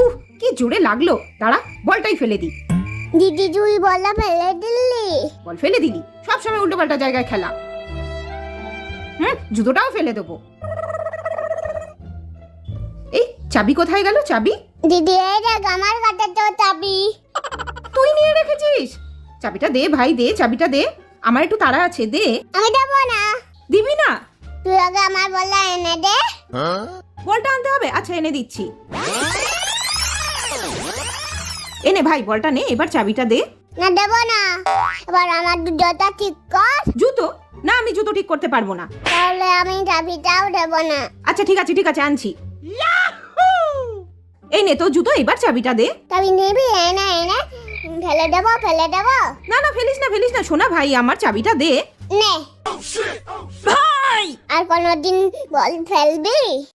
উহ, কি জোরে লাগলো। দাঁড়া, বলটাই ফেলে দি। দিদি তুই বলটা ফেলে দিলি। বল ফেলে দিলি, সবসময় উল্টো পাল্টা জায়গায় খেলা। জুতোটাও ফেলে দেবো। এই চাবি কোথায় গেল? চাবি দিদি এই দেখ আমার কাছে তো চাবি। তুই নিয়ে রেখেছিস? চাবিটা দে ভাই, দে চাবিটা দে, আমার একটু তাড়া আছে, দে। আমি দেবো না। দিবি না? তুই আগে আমার বলটা এনে দে। বলটা আনতে হবে? আচ্ছা এনে দিচ্ছি। এনে ভাই বলটা নে, এবার চাবিটা দে। না দেবো না। এবার আমার জুতোটা ঠিক কর। জুতো? না, আমি জুতো ঠিক করতে পারবো না। তাহলে আমি চাবিটাও দেবো না। আচ্ছা ঠিক আছে, ঠিক আছে, আনছি। এই নে তো জুতো, এবার চাবিটা দে। চাবি নিবি? এনে এনে ফেলে দেবো, ফেলে দেবো। না না, ফেলিস না, ফেলিস না, শোনা ভাই, আমার চাবিটা দে নে ভাই। আর কোনোদিন বল ফেলবি?